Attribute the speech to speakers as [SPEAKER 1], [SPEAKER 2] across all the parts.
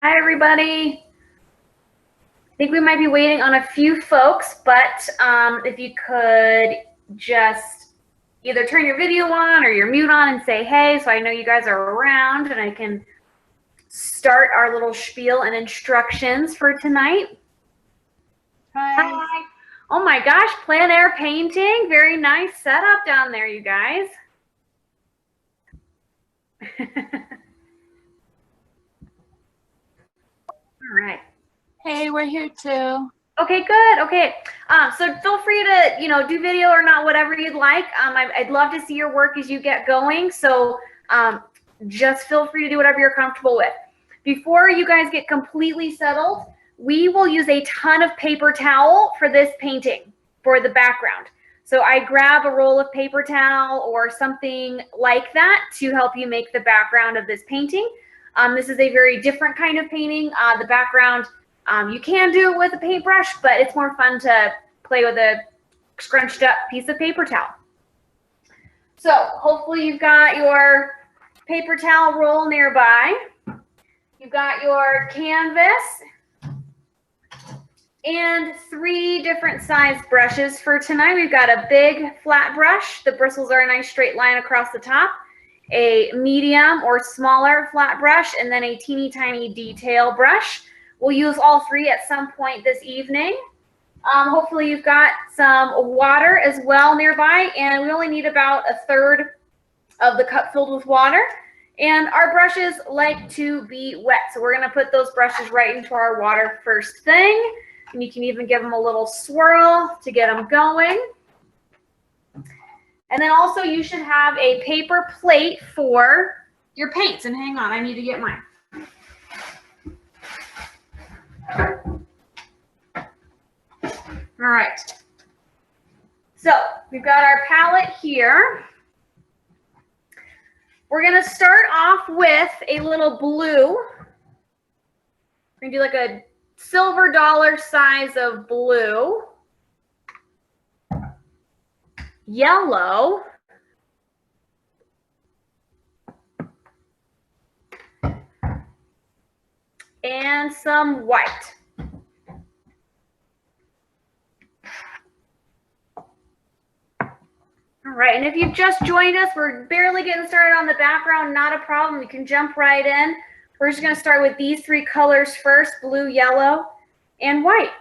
[SPEAKER 1] Hi, everybody. I think we might be waiting on a few folks, but if you could just either turn your video on or your mute on and say hey, so I know you guys are around and I can start our little spiel and instructions for tonight.
[SPEAKER 2] Hi.
[SPEAKER 1] Oh my gosh, plein air painting. Very nice setup down there, you guys. All right.
[SPEAKER 2] Hey, we're here too.
[SPEAKER 1] Okay, good. Okay, so feel free to, do video or not, whatever you'd like. I'd love to see your work as you get going. So just feel free to do whatever you're comfortable with. Before you guys get completely settled, we will use a ton of paper towel for this painting for the background. So I grab a roll of paper towel or something like that to help you make the background of this painting. This is a very different kind of painting. The background, you can do it with a paintbrush, but it's more fun to play with a scrunched up piece of paper towel. So hopefully you've got your paper towel roll nearby. You've got your canvas and 3 different size brushes for tonight. We've got a big flat brush. The bristles are a nice straight line across the top. A medium or smaller flat brush, and then a teeny tiny detail brush. We'll use all 3 at some point this evening. Hopefully you've got some water as well nearby, and we only need about 1/3 of the cup filled with water. And our brushes like to be wet, so we're going to put those brushes right into our water first thing. And you can even give them a little swirl to get them going. And then also you should have a paper plate for your paints. And hang on, I need to get mine. All right. So we've got our palette here. We're going to start off with a little blue. We're going to do like a silver dollar size of blue. Yellow. And some white. All right, and if you've just joined us, we're barely getting started on the background, not a problem. You can jump right in. We're just going to start with these 3 colors first, blue, yellow, and white.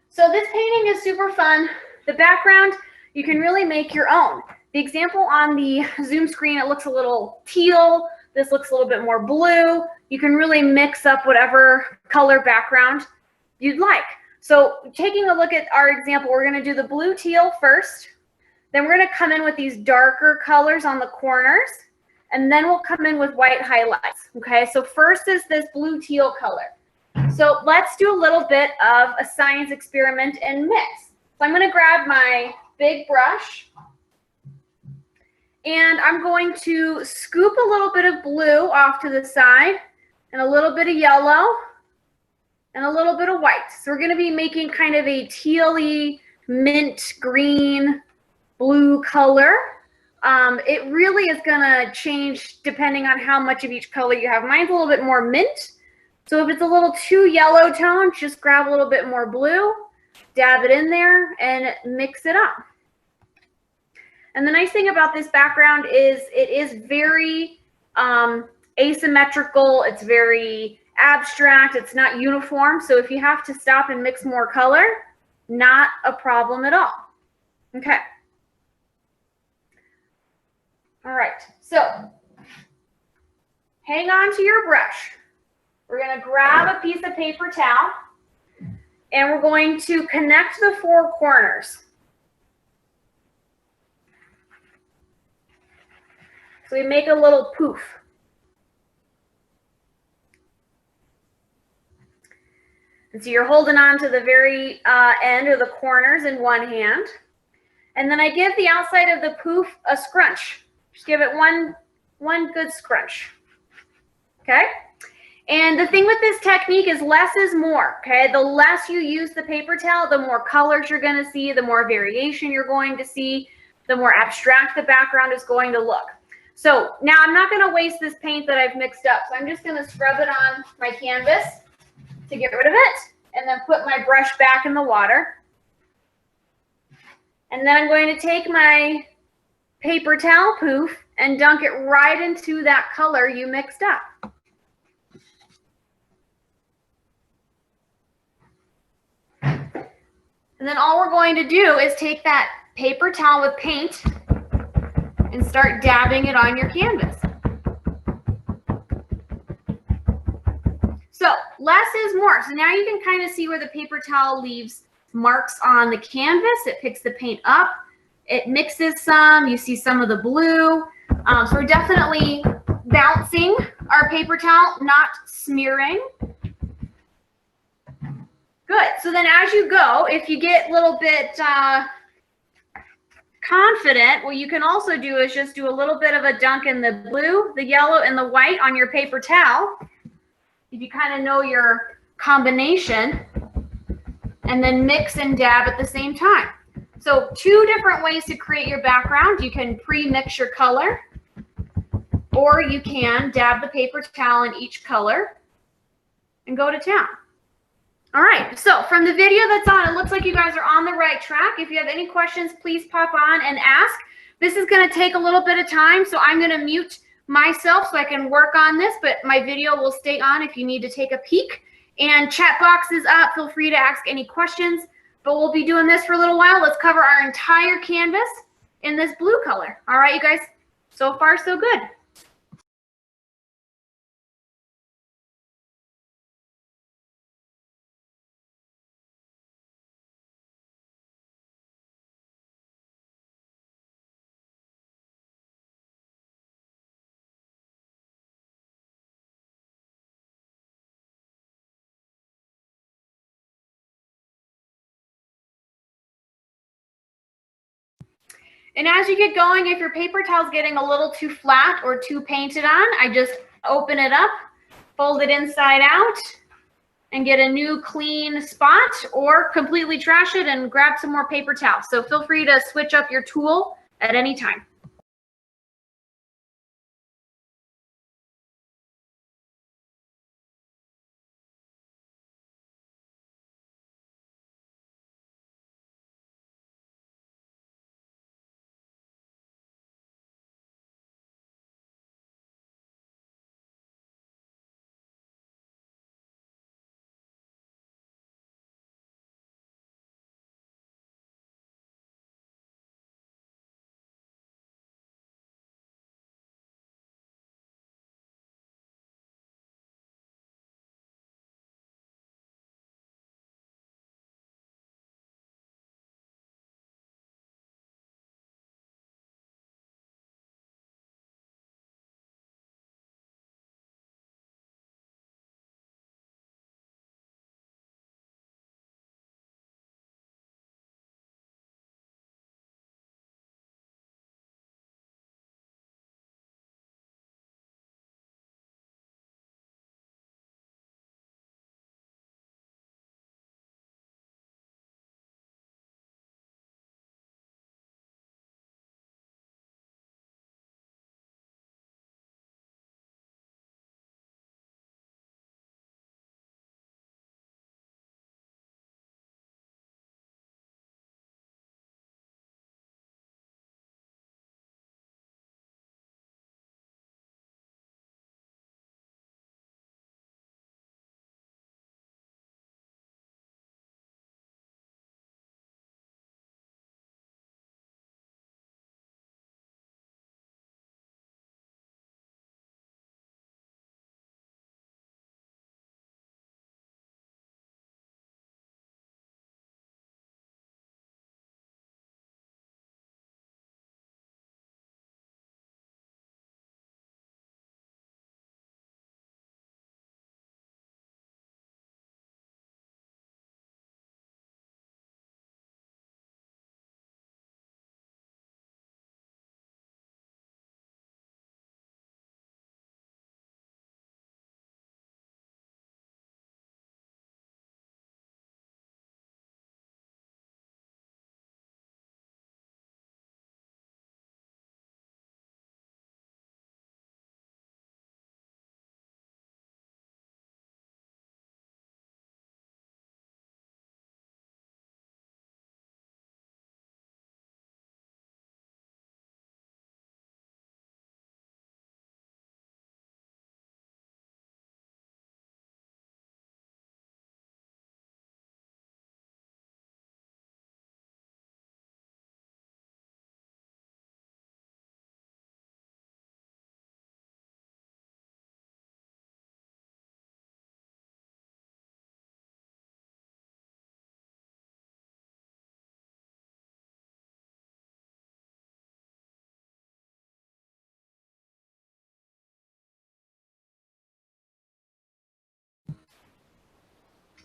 [SPEAKER 1] So this painting is super fun. The background, you can really make your own. The example on the Zoom screen, it looks a little teal. This looks a little bit more blue. You can really mix up whatever color background you'd like. So taking a look at our example, we're going to do the blue teal first. Then we're going to come in with these darker colors on the corners. And then we'll come in with white highlights. Okay, so first is this blue teal color. So let's do a little bit of a science experiment and mix. So I'm going to grab my big brush and I'm going to scoop a little bit of blue off to the side and a little bit of yellow and a little bit of white. So we're going to be making kind of a tealy, mint, green, blue color. It really is going to change depending on how much of each color you have. Mine's a little bit more mint. So if it's a little too yellow tone, just grab a little bit more blue. Dab it in there and mix it up. And the nice thing about this background is it is very asymmetrical. It's very abstract. It's not uniform. So if you have to stop and mix more color, not a problem at all. Okay. All right. So hang on to your brush. We're going to grab a piece of paper towel. And we're going to connect the 4 corners. So we make a little poof. And so you're holding on to the very end or the corners in one hand. And then I give the outside of the poof a scrunch. Just give it one good scrunch. Okay? And the thing with this technique is less is more, okay? The less you use the paper towel, the more colors you're going to see, the more variation you're going to see, the more abstract the background is going to look. So now I'm not going to waste this paint that I've mixed up. So I'm just going to scrub it on my canvas to get rid of it, and then put my brush back in the water. And then I'm going to take my paper towel poof and dunk it right into that color you mixed up. And then all we're going to do is take that paper towel with paint and start dabbing it on your canvas. So less is more. So now you can kind of see where the paper towel leaves marks on the canvas. It picks the paint up. It mixes some. You see some of the blue. So we're definitely bouncing our paper towel, not smearing. Good. So then as you go, if you get a little bit confident, what you can also do is just do a little bit of a dunk in the blue, the yellow, and the white on your paper towel. If you kind of know your combination, and then mix and dab at the same time. So 2 different ways to create your background. You can pre-mix your color, or you can dab the paper towel in each color and go to town. All right, so from the video that's on, it looks like you guys are on the right track. If you have any questions, please pop on and ask. This is going to take a little bit of time, so I'm going to mute myself so I can work on this, but my video will stay on if you need to take a peek. And chat box is up. Feel free to ask any questions, but we'll be doing this for a little while. Let's cover our entire canvas in this blue color. All right, you guys, so far so good. And as you get going, if your paper towel is getting a little too flat or too painted on, I just open it up, fold it inside out, and get a new clean spot, or completely trash it and grab some more paper towel. So feel free to switch up your tool at any time.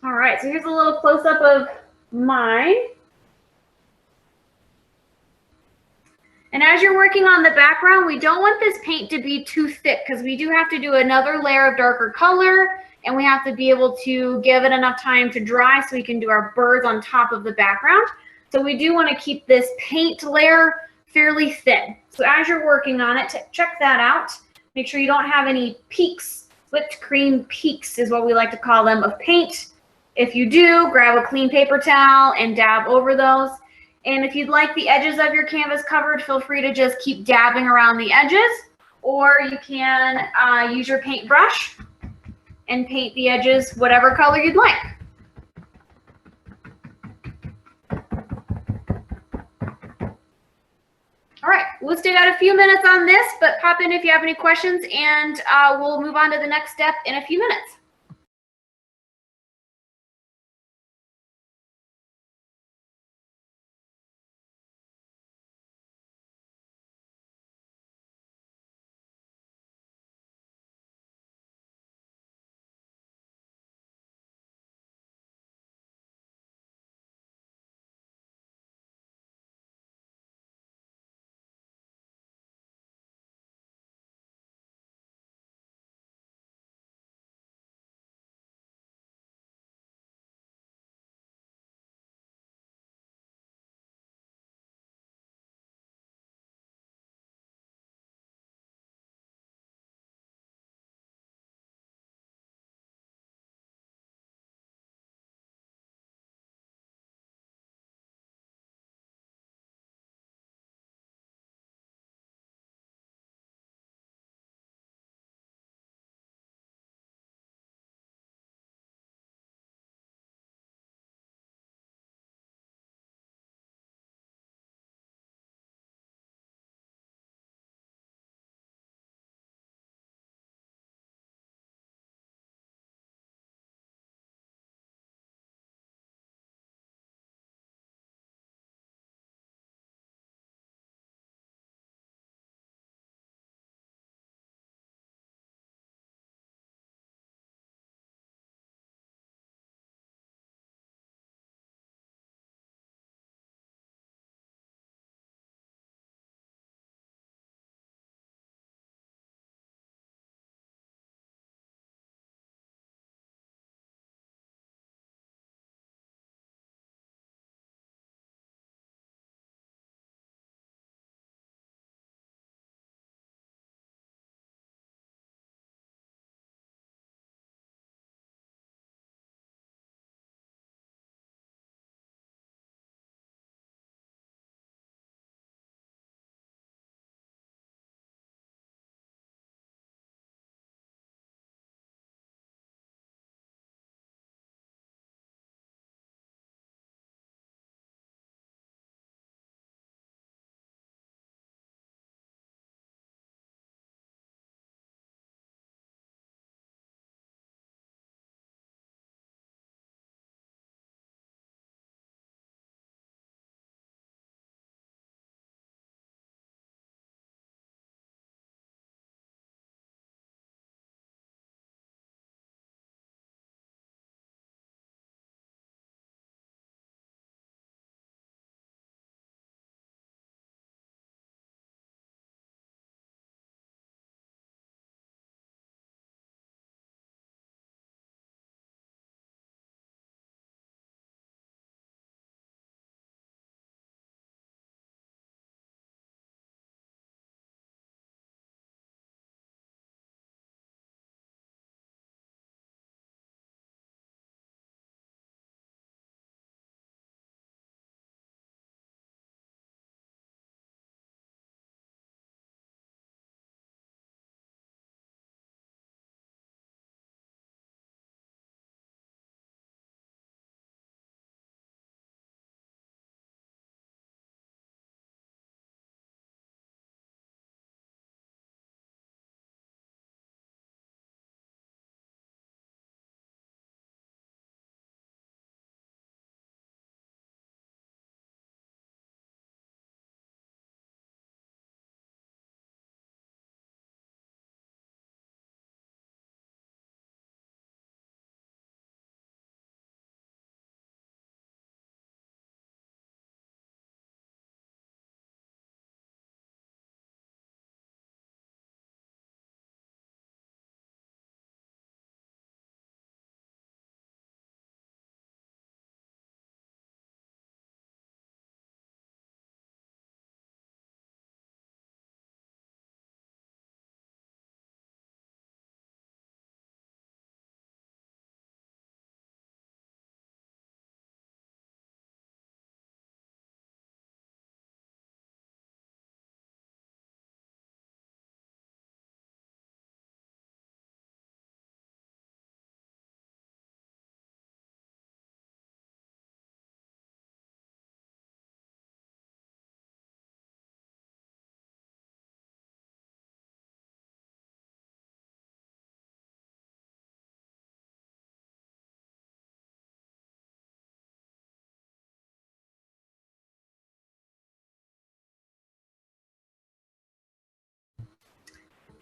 [SPEAKER 1] All right, so here's a little close-up of mine. And as you're working on the background, we don't want this paint to be too thick because we do have to do another layer of darker color, and we have to be able to give it enough time to dry so we can do our birds on top of the background. So we do want to keep this paint layer fairly thin. So as you're working on it, check that out. Make sure you don't have any peaks. Whipped cream peaks is what we like to call them of paint. If you do, grab a clean paper towel and dab over those. And if you'd like the edges of your canvas covered, feel free to just keep dabbing around the edges, or you can use your paintbrush and paint the edges whatever color you'd like. All right, we'll stay out a few minutes on this, but pop in if you have any questions, and we'll move on to the next step in a few minutes.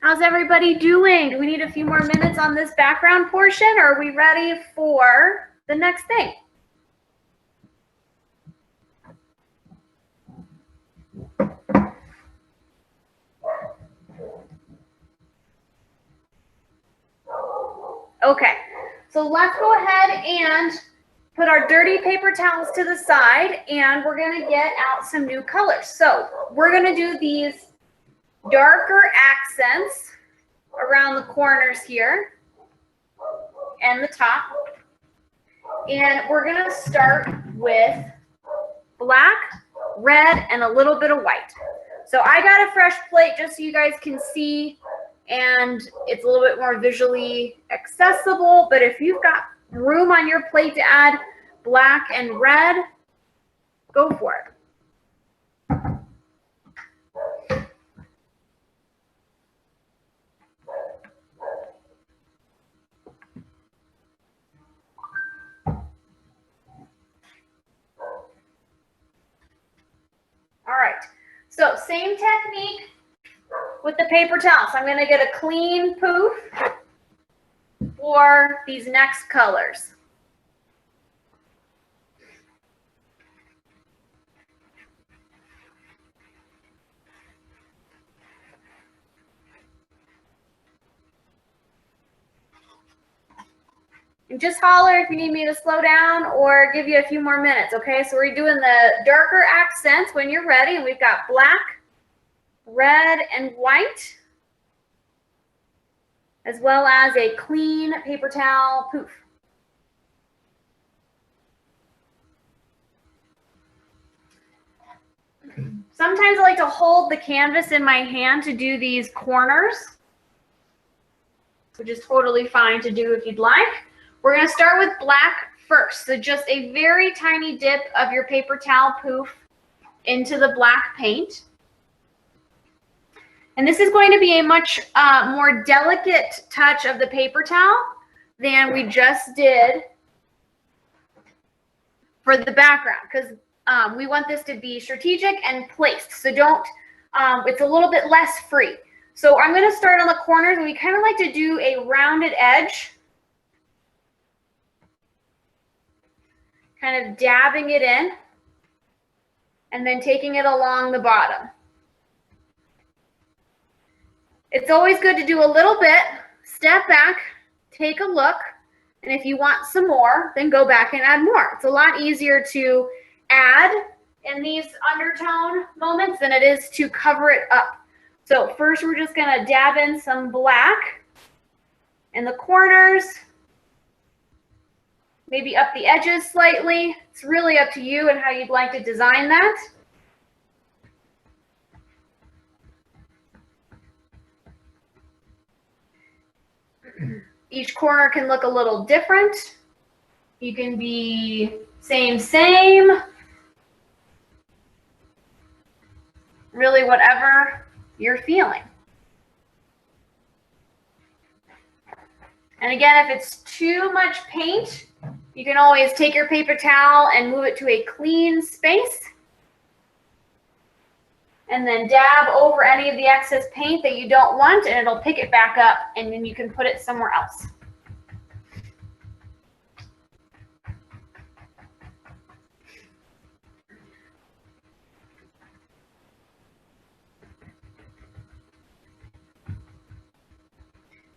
[SPEAKER 1] How's everybody doing? Do we need a few more minutes on this background portion, or are we ready for the next thing? Okay, so let's go ahead and put our dirty paper towels to the side, and we're gonna get out some new colors. So we're gonna do these darker accents around the corners here and the top. And we're gonna start with black, red, and a little bit of white. So I got a fresh plate just so you guys can see, and it's a little bit more visually accessible, but if you've got room on your plate to add black and red, go for it. All right, so same technique with the paper towels. I'm going to get a clean poof for these next colors. And just holler if you need me to slow down or give you a few more minutes, okay? So we're doing the darker accents when you're ready, and we've got black, red, and white, as well as a clean paper towel poof. Sometimes I like to hold the canvas in my hand to do these corners, which is totally fine to do if you'd like. We're going to start with black first. So just a very tiny dip of your paper towel poof into the black paint. And this is going to be a much more delicate touch of the paper towel than we just did for the background, because we want this to be strategic and placed. So don't, it's a little bit less free. So I'm going to start on the corners, and we kind of like to do a rounded edge, kind of dabbing it in, and then taking it along the bottom. It's always good to do a little bit, step back, take a look, and if you want some more, then go back and add more. It's a lot easier to add in these undertone moments than it is to cover it up. So first we're just gonna dab in some black in the corners, maybe up the edges slightly. It's really up to you and how you'd like to design that. Each corner can look a little different. You can be same, really whatever you're feeling. And again, if it's too much paint, you can always take your paper towel and move it to a clean space, and then dab over any of the excess paint that you don't want, and it'll pick it back up, and then you can put it somewhere else.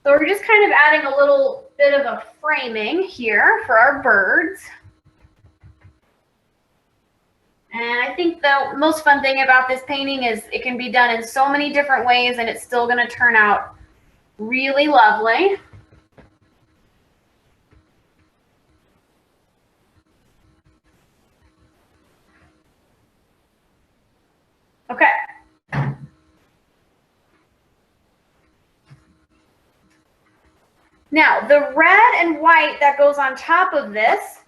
[SPEAKER 1] So we're just kind of adding a little bit of a framing here for our birds. And I think the most fun thing about this painting is it can be done in so many different ways, and it's still going to turn out really lovely. Okay. Now, the red and white that goes on top of this,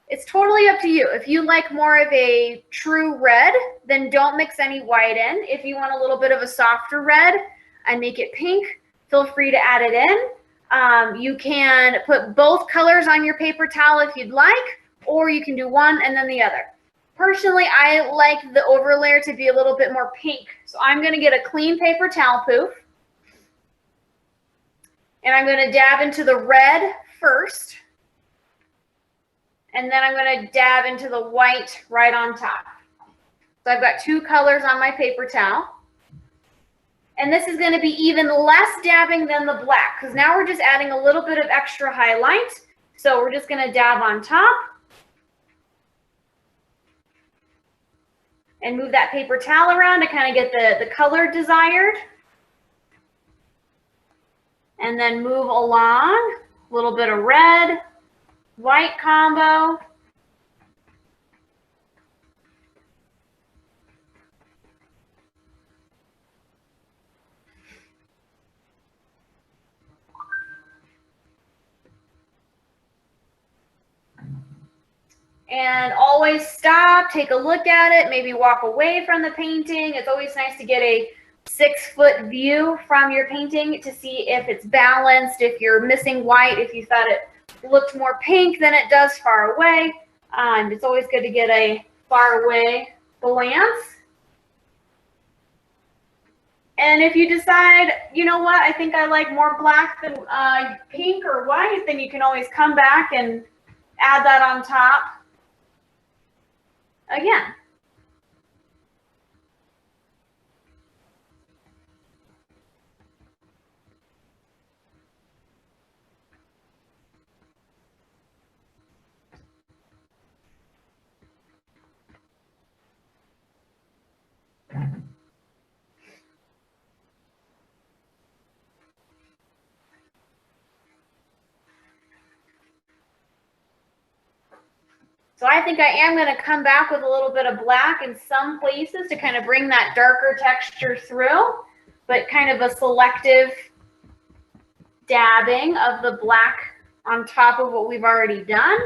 [SPEAKER 1] it's totally up to you. If you like more of a true red, then don't mix any white in. If you want a little bit of a softer red and make it pink, feel free to add it in. You can put both colors on your paper towel if you'd like, or you can do one and then the other. Personally, I like the overlayer to be a little bit more pink. So I'm going to get a clean paper towel poof, And I'm going to dab into the red first. And then I'm going to dab into the white right on top. So I've got two colors on my paper towel. And this is going to be even less dabbing than the black, because now we're just adding a little bit of extra highlight. So we're just going to dab on top. And move that paper towel around to kind of get the color desired. And then move along, a little bit of red, white combo. And always stop, take a look at it, maybe walk away from the painting. It's always nice to get a 6-foot view from your painting to see if it's balanced, if you're missing white, if you thought it looked more pink than it does far away. It's always good to get a far away glance. And if you decide, you know what, I think I like more black than pink or white, then you can always come back and add that on top again. So I think I am going to come back with a little bit of black in some places to kind of bring that darker texture through, but kind of a selective dabbing of the black on top of what we've already done.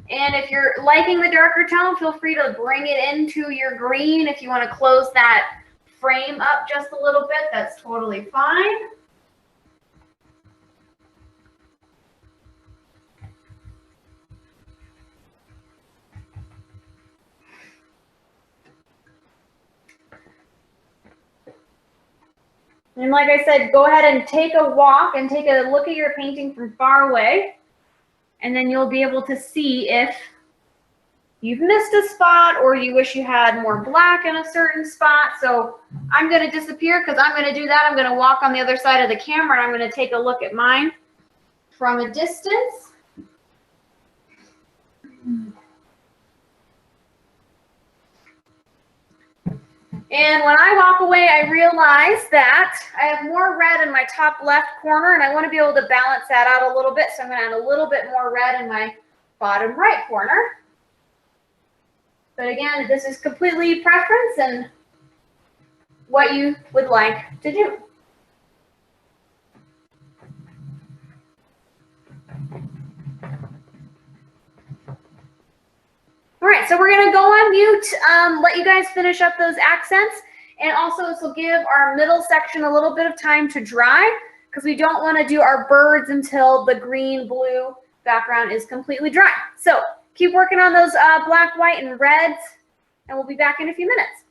[SPEAKER 1] And if you're liking the darker tone, feel free to bring it into your green. If you want to close that frame up just a little bit, that's totally fine. And like I said, go ahead and take a walk and take a look at your painting from far away. And then you'll be able to see if you've missed a spot or you wish you had more black in a certain spot. So I'm going to disappear because I'm going to do that. I'm going to walk on the other side of the camera and I'm going to take a look at mine from a distance. And when I walk away, I realize that I have more red in my top left corner and I want to be able to balance that out a little bit. So I'm going to add a little bit more red in my bottom right corner. But again, this is completely preference and what you would like to do. All right, so we're going to go on mute, let you guys finish up those accents. And also this will give our middle section a little bit of time to dry because we don't want to do our birds until the green-blue background is completely dry. So keep working on those black, white, and reds, and we'll be back in a few minutes.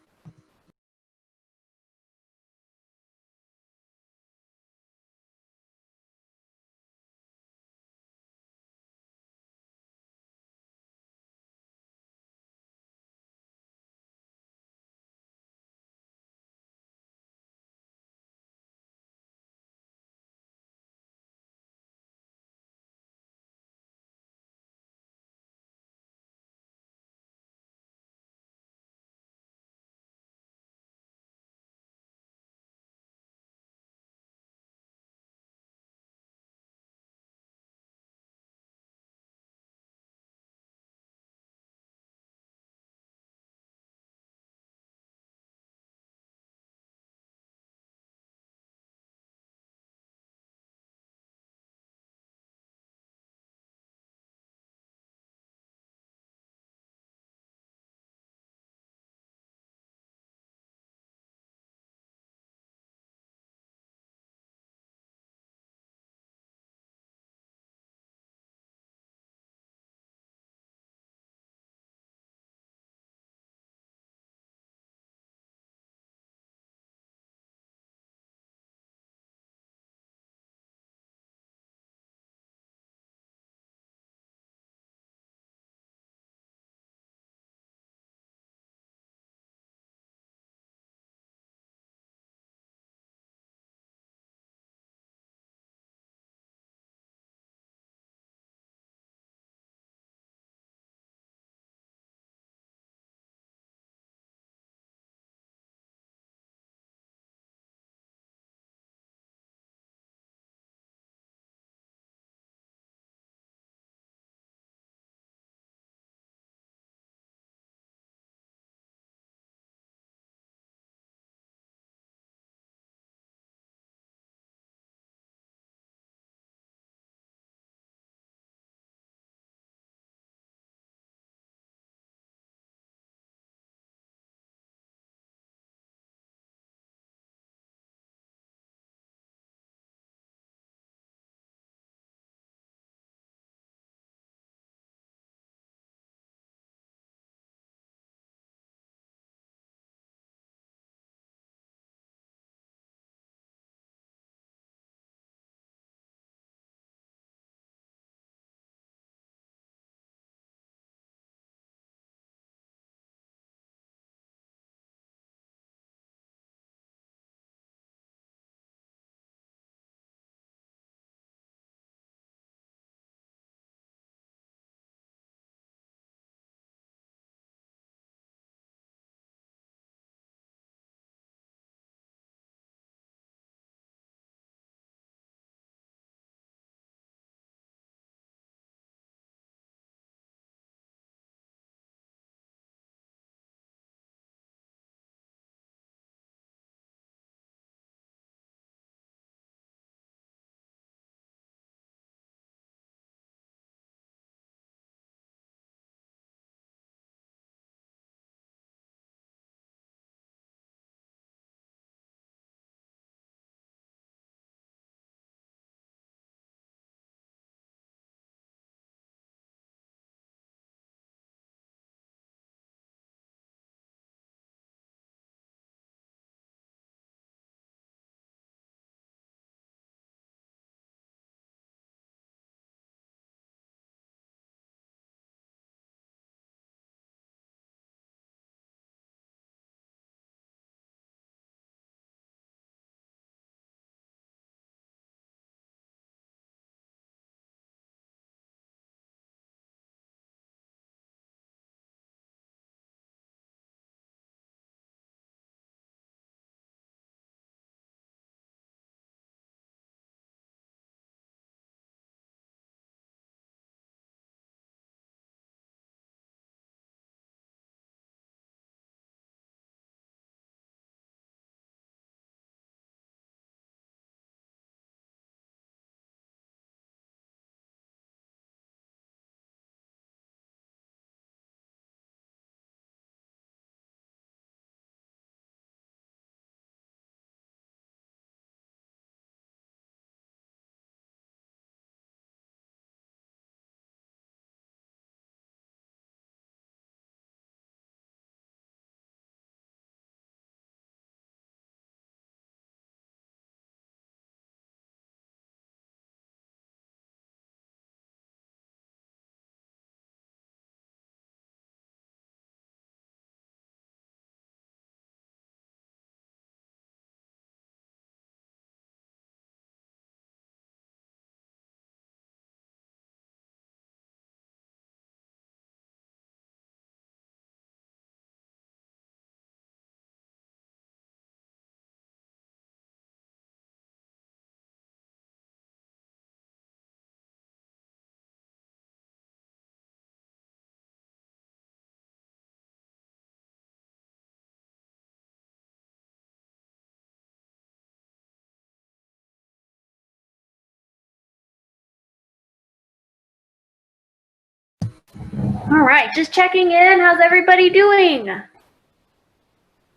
[SPEAKER 1] All right, just checking in. How's everybody doing?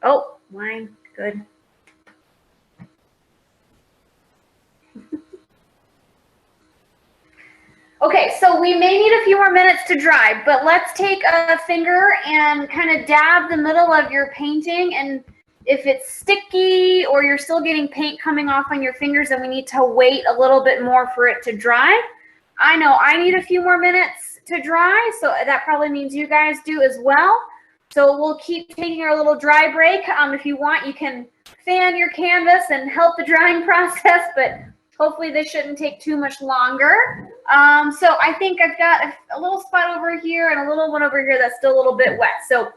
[SPEAKER 1] Oh, mine, good. Okay, so we may need a few more minutes to dry, but let's take a finger and kind of dab the middle of your painting, and if it's sticky or you're still getting paint coming off on your fingers, then we need to wait a little bit more for it to dry. I know I need a few more minutes to dry, so that probably means you guys do as well. So we'll keep taking our little dry break. If you want, you can fan your canvas and help the drying process, but hopefully this shouldn't take too much longer. So I think I've got a little spot over here and a little one over here that's still a little bit wet. So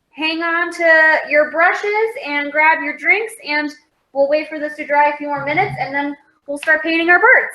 [SPEAKER 1] hang on to your brushes and grab your drinks, and we'll wait for this to dry a few more minutes, and then we'll start painting our birds.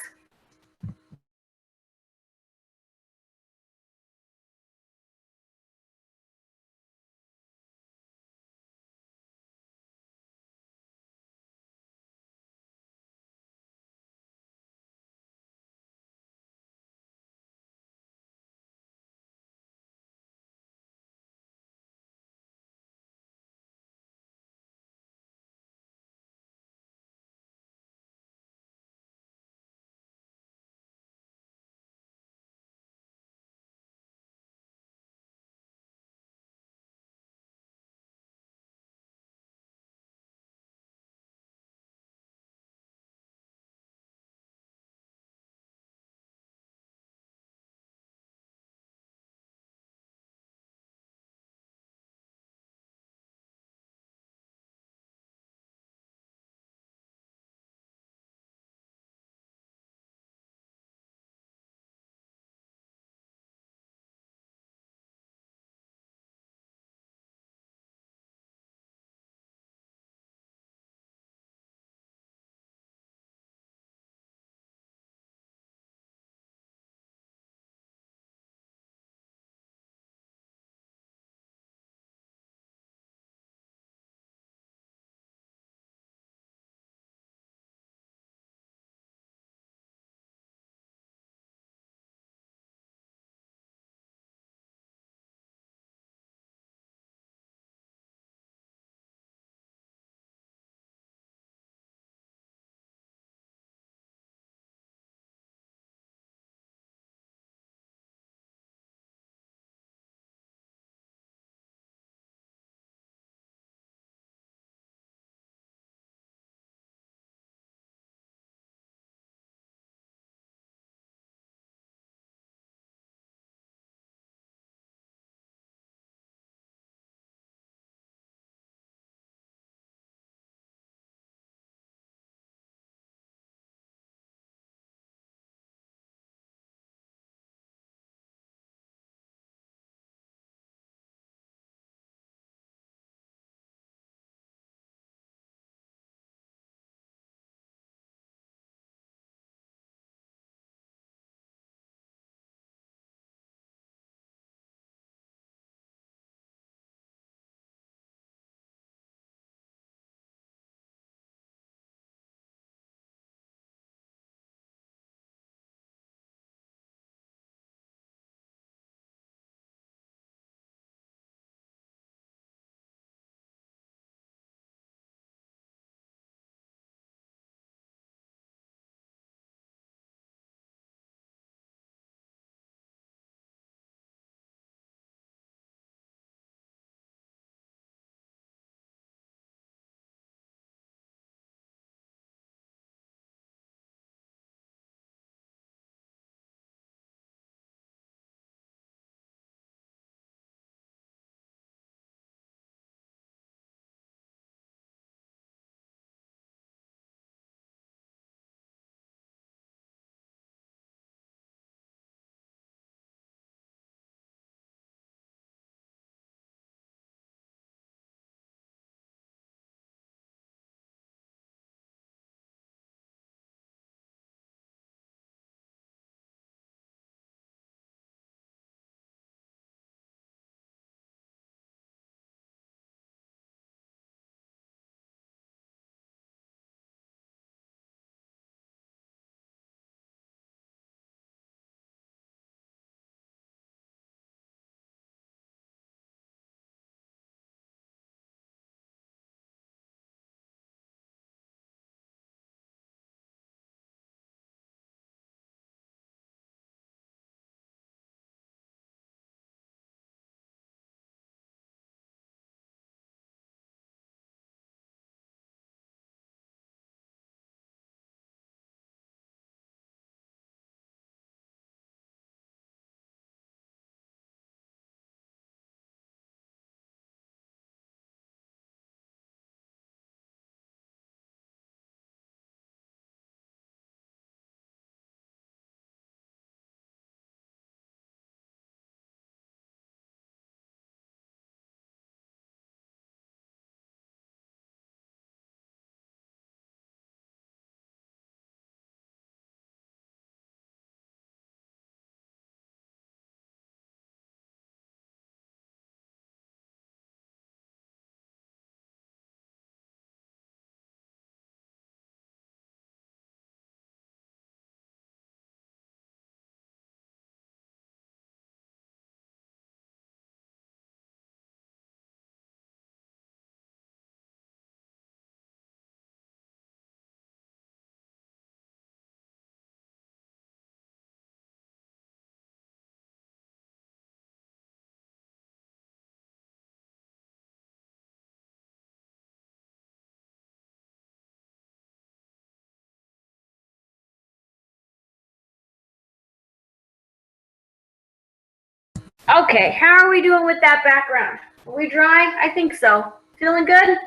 [SPEAKER 1] Okay, how are we doing with that background? Are we dry? I think so. Feeling good?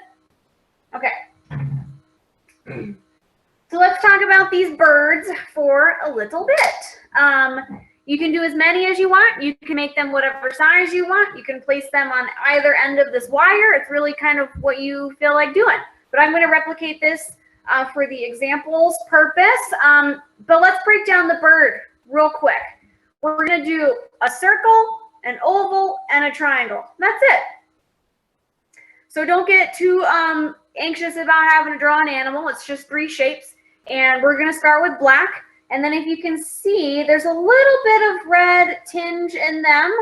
[SPEAKER 1] Okay. So let's talk about these birds for a little bit. You can do as many as you want. You can make them whatever size you want. You can place them on either end of this wire. It's really kind of what you feel like doing. But I'm going to replicate this for the examples purpose. But let's break down the bird real quick. We're going to do a circle, an oval, and a triangle. That's it. So don't get too anxious about having to draw an animal. It's just 3 shapes. And we're going to start with black. And then if you can see, there's a little bit of red tinge in them.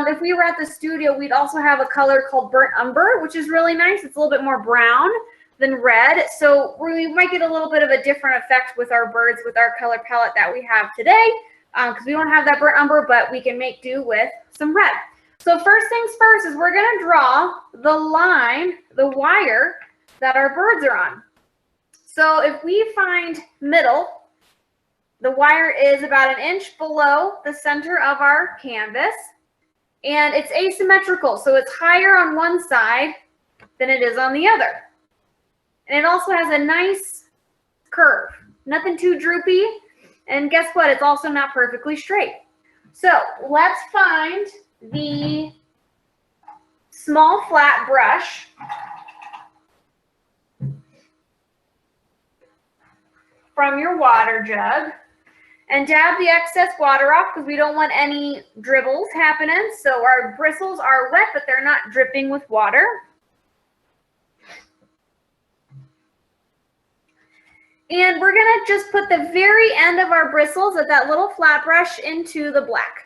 [SPEAKER 1] If we were at the studio, we'd also have a color called burnt umber, which is really nice. It's a little bit more brown than red. So we might get a little bit of a different effect with our birds with our color palette that we have today. Because we don't have that burnt umber, but we can make do with some red. So first things first is we're going to draw the line, the wire that our birds are on. So if we find middle, the wire is about 1 inch below the center of our canvas, and it's asymmetrical. So it's higher on one side than it is on the other. And it also has a nice curve, nothing too droopy. And guess what? It's also not perfectly straight. So let's find the small flat brush from your water jug and dab the excess water off because we don't want any dribbles happening. So our bristles are wet, but they're not dripping with water. And we're going to just put the very end of our bristles of that little flat brush into the black,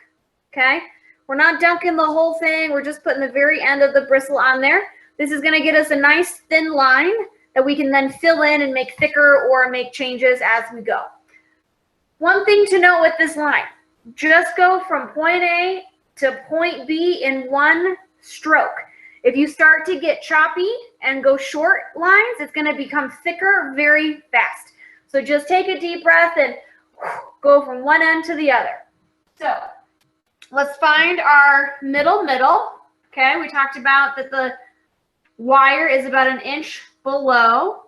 [SPEAKER 1] okay? We're not dunking the whole thing. We're just putting the very end of the bristle on there. This is going to get us a nice thin line that we can then fill in and make thicker or make changes as we go. One thing to note with this line, just go from point A to point B in one stroke. If you start to get choppy and go short lines, it's going to become thicker very fast. So just take a deep breath and go from one end to the other. So let's find our middle. Okay, we talked about that the wire is about 1 inch below,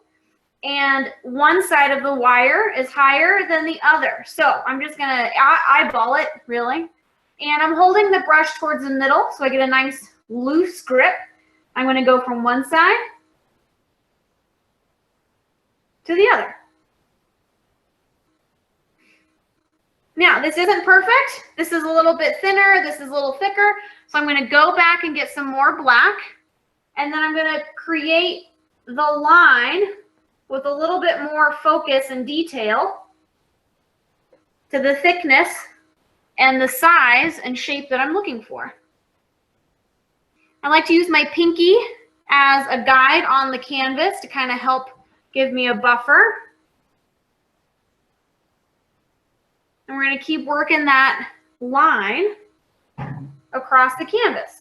[SPEAKER 1] and one side of the wire is higher than the other. So I'm just going to eyeball it, really. And I'm holding the brush towards the middle so I get a nice loose grip. I'm going to go from one side to the other. Now, this isn't perfect. This is a little bit thinner. This is a little thicker. So I'm going to go back and get some more black. And then I'm going to create the line with a little bit more focus and detail to the thickness and the size and shape that I'm looking for. I like to use my pinky as a guide on the canvas to kind of help give me a buffer. And we're going to keep working that line across the canvas.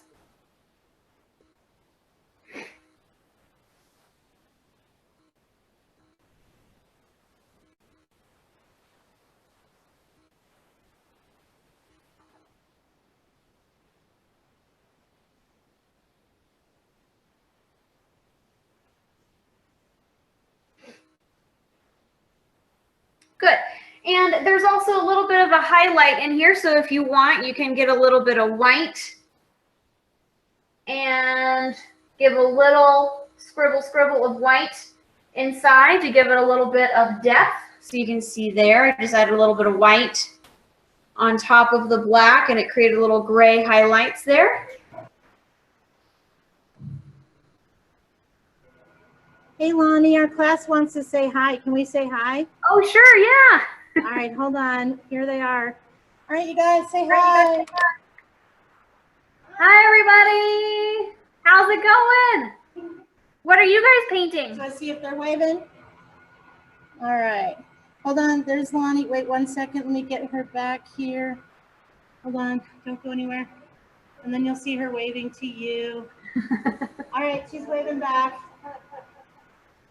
[SPEAKER 1] Good. And there's also a little bit of a highlight in here. So if you want, you can get a little bit of white and give a little scribble of white inside to give it a little bit of depth. So you can see there, I just added a little bit of white on top of the black and it created little gray highlights there.
[SPEAKER 3] Hey, Loni, our class wants to say hi. Can we say hi?
[SPEAKER 1] Oh, sure, yeah.
[SPEAKER 3] All right, hold on. Here they are. All right, you guys, say hi.
[SPEAKER 1] Hi, everybody. How's it going? What are you guys painting?
[SPEAKER 3] So I see if they're waving. All right. Hold on. There's Loni. Wait 1 second. Let me get her back here. Hold on. Don't go anywhere. And then you'll see her waving to you. All right, she's waving back.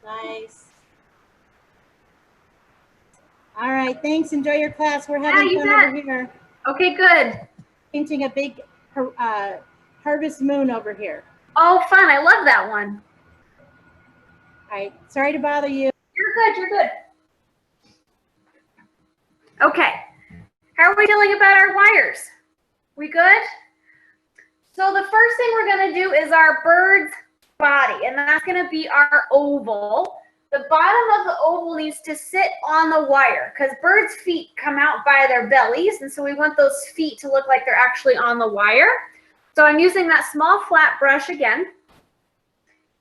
[SPEAKER 3] Nice. All right, thanks. Enjoy your class. We're having fun over here.
[SPEAKER 1] Okay, good.
[SPEAKER 3] Painting a big Harvest Moon over here.
[SPEAKER 1] Oh, fun. I love that one.
[SPEAKER 3] All right, sorry to bother you.
[SPEAKER 1] You're good. You're good. Okay. How are we feeling about our wires? We good? So the first thing we're going to do is our bird's body, and that's going to be our oval. The bottom of the oval needs to sit on the wire because birds' feet come out by their bellies, and so we want those feet to look like they're actually on the wire. So I'm using that small flat brush again,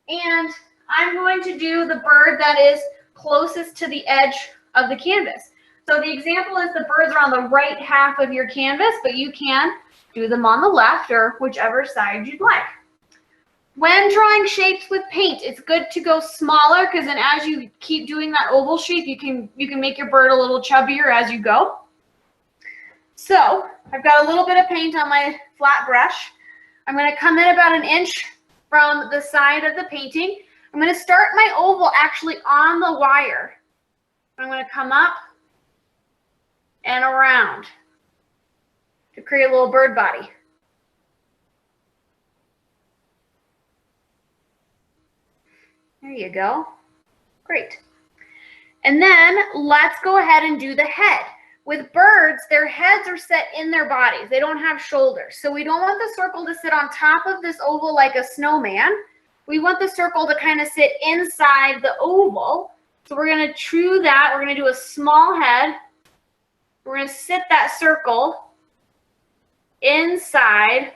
[SPEAKER 1] and I'm going to do the bird that is closest to the edge of the canvas. So the example is the birds are on the right half of your canvas, but you can do them on the left or whichever side you'd like. When drawing shapes with paint, it's good to go smaller because then as you keep doing that oval shape, you can make your bird a little chubbier as you go. So I've got a little bit of paint on my flat brush. I'm going to come in about 1 inch from the side of the painting. I'm going to start my oval actually on the wire. I'm going to come up and around to create a little bird body. There you go. Great. And then let's go ahead and do the head. With birds, their heads are set in their bodies. They don't have shoulders. So we don't want the circle to sit on top of this oval like a snowman. We want the circle to kind of sit inside the oval. So we're going to do that. We're going to do a small head. We're going to sit that circle inside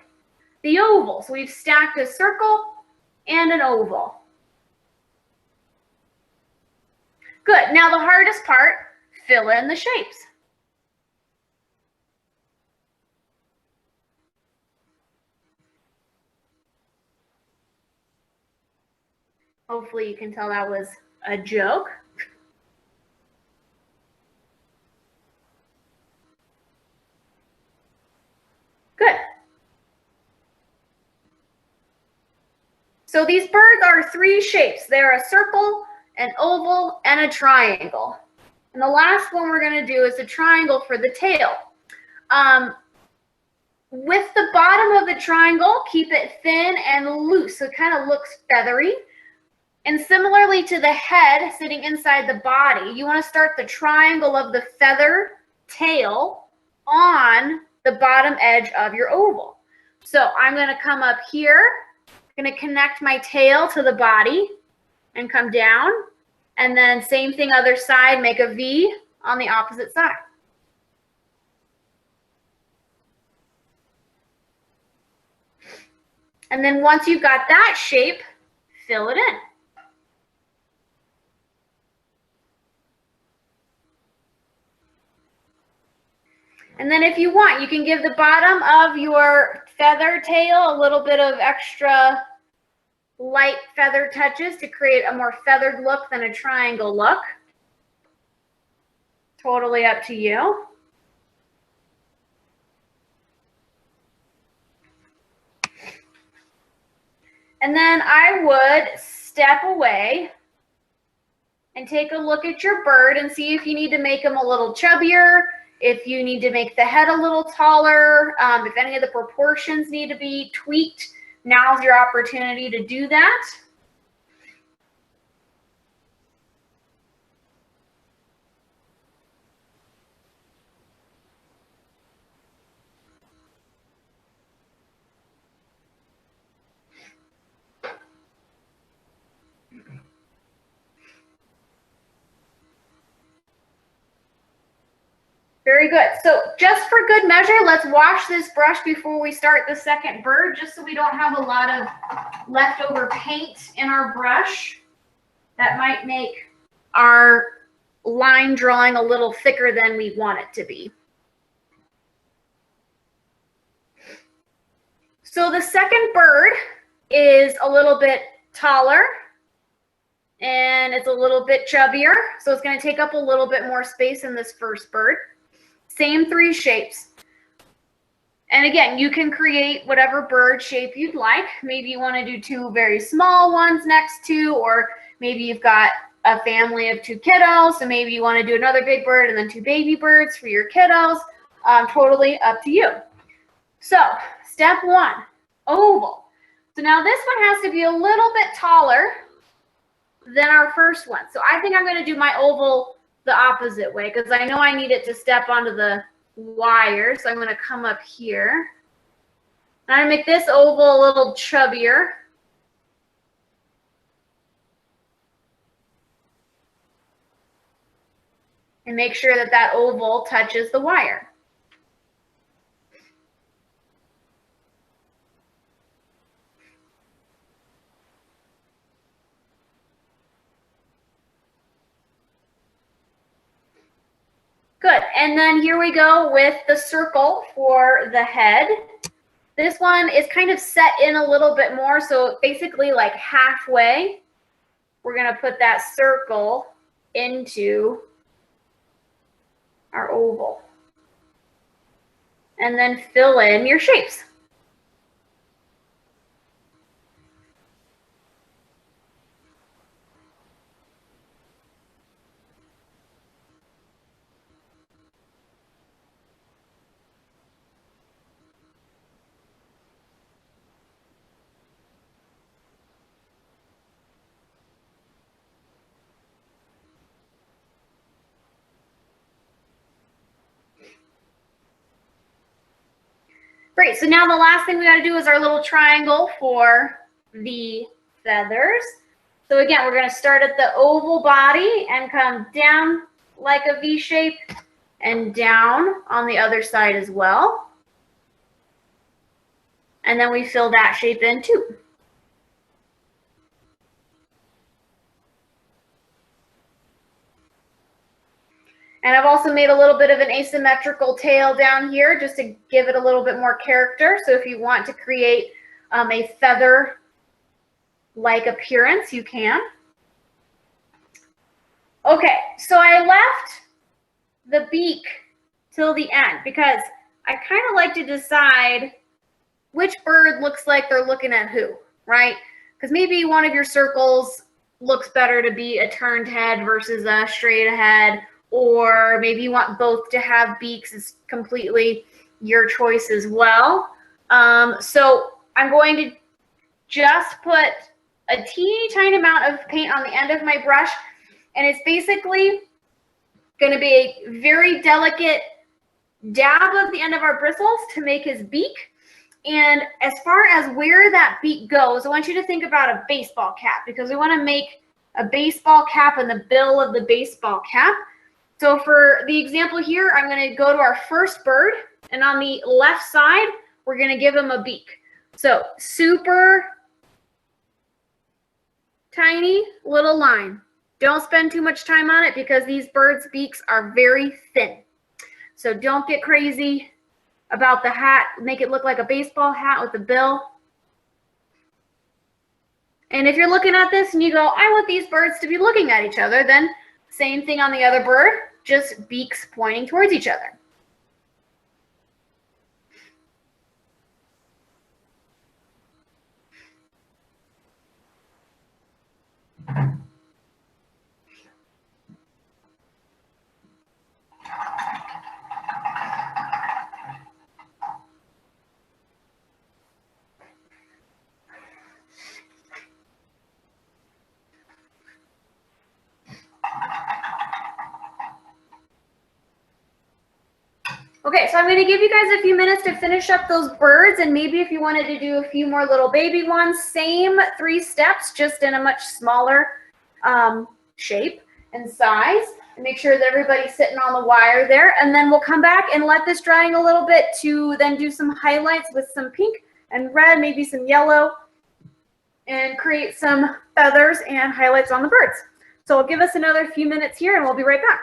[SPEAKER 1] the oval. So we've stacked a circle and an oval. Good. Now the hardest part, fill in the shapes. Hopefully you can tell that was a joke. Good. So these birds are 3 shapes. They're a circle, an oval, and a triangle. And the last one we're going to do is a triangle for the tail. With the bottom of the triangle, keep it thin and loose so it kind of looks feathery. And similarly to the head sitting inside the body, you want to start the triangle of the feather tail on the bottom edge of your oval. So I'm going to come up here, I'm going to connect my tail to the body and come down. And then same thing other side, make a V on the opposite side. And then once you've got that shape, fill it in. And then if you want, you can give the bottom of your feather tail a little bit of extra light feather touches to create a more feathered look than a triangle look. Totally up to you. And then I would step away and take a look at your bird and see if you need to make them a little chubbier, if you need to make the head a little taller, if any of the proportions need to be tweaked. Now's your opportunity to do that. Very good. So just for good measure, let's wash this brush before we start the second bird, just so we don't have a lot of leftover paint in our brush. That might make our line drawing a little thicker than we want it to be. So the second bird is a little bit taller and it's a little bit chubbier. So it's going to take up a little bit more space than this first bird. Same 3 shapes. And again, you can create whatever bird shape you'd like. Maybe you want to do 2 very small ones next to, or maybe you've got a family of 2 kiddos, so maybe you want to do another big bird and then 2 baby birds for your kiddos. Totally up to you. So step one, oval. So now this one has to be a little bit taller than our first one. So I think I'm going to do my oval the opposite way because I know I need it to step onto the wire. So I'm going to come up here. And I'm going to make this oval a little chubbier. And make sure that that oval touches the wire. Good, and then here we go with the circle for the head. This one is kind of set in a little bit more, so basically like halfway, we're gonna put that circle into our oval. And then fill in your shapes. Great, so now the last thing we gotta do is our little triangle for the feathers. So again, we're gonna start at the oval body and come down like a V shape and down on the other side as well. And then we fill that shape in too. And I've also made a little bit of an asymmetrical tail down here just to give it a little bit more character. So if you want to create a feather-like appearance, you can. Okay, so I left the beak till the end because I kind of like to decide which bird looks like they're looking at who, right? Because maybe one of your circles looks better to be a turned head versus a straight ahead. Or maybe you want both to have beaks. Is completely your choice as well. So I'm going to just put a teeny tiny amount of paint on the end of my brush, and it's basically going to be a very delicate dab of the end of our bristles to make his beak. And as far as where that beak goes, I want you to think about a baseball cap because we want to make a baseball cap in the bill of the baseball cap. So for the example here, I'm going to go to our first bird, and on the left side, we're going to give him a beak. So super tiny little line. Don't spend too much time on it because these birds' beaks are very thin. So don't get crazy about the hat. Make it look like a baseball hat with a bill. And if you're looking at this and you go, I want these birds to be looking at each other, then same thing on the other bird, just beaks pointing towards each other. Okay, so I'm going to give you guys a few minutes to finish up those birds, and maybe if you wanted to do a few more little baby ones, same 3 steps, just in a much smaller shape and size. And make sure that everybody's sitting on the wire there, and then we'll come back and let this drying a little bit to then do some highlights with some pink and red, maybe some yellow, and create some feathers and highlights on the birds. So give us another few minutes here, and we'll be right back.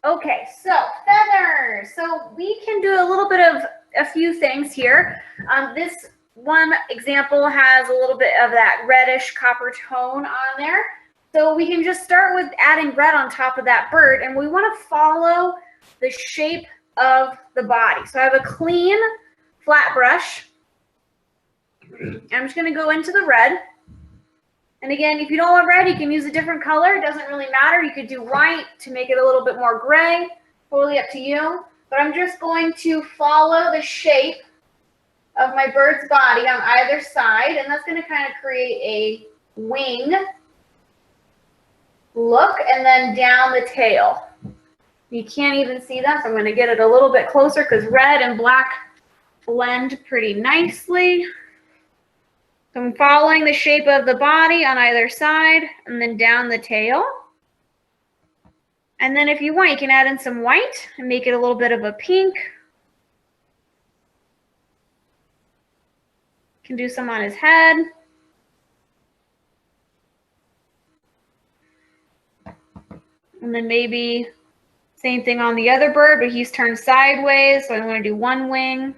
[SPEAKER 1] Okay, so feathers. So we can do a little bit of a few things here. This one example has a little bit of that reddish copper tone on there. So we can just start with adding red on top of that bird, and we want to follow the shape of the body. So I have a clean flat brush. I'm just going to go into the red. And again, if you don't want red, you can use a different color. It doesn't really matter. You could do white to make it a little bit more gray. Totally up to you. But I'm just going to follow the shape of my bird's body on either side. And that's going to kind of create a wing look and then down the tail. You can't even see that, so I'm going to get it a little bit closer because red and black blend pretty nicely. So I'm following the shape of the body on either side and then down the tail. And then if you want, you can add in some white and make it a little bit of a pink. You can do some on his head. And then maybe same thing on the other bird, but he's turned sideways, so I'm going to do one wing.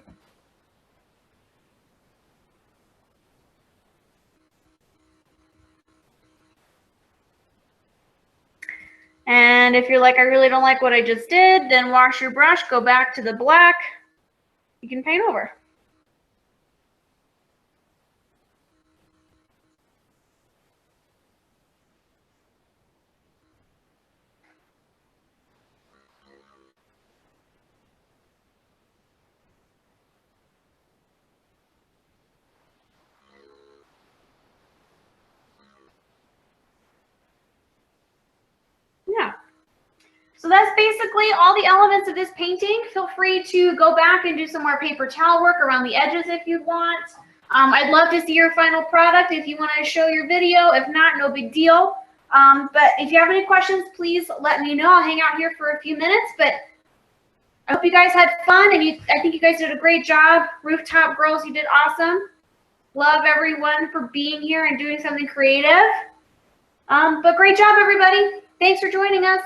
[SPEAKER 1] And if you're like, I really don't like what I just did, then wash your brush, go back to the black. You can paint over. Yeah. So that's basically all the elements of this painting. Feel free to go back and do some more paper towel work around the edges if you want. I'd love to see your final product if you want to show your video. If not, no big deal. But if you have any questions, please let me know. I'll hang out here for a few minutes. But I hope you guys had fun, and I think you guys did a great job. Rooftop girls, you did awesome. Love everyone for being here and doing something creative. But great job, everybody. Thanks for joining us.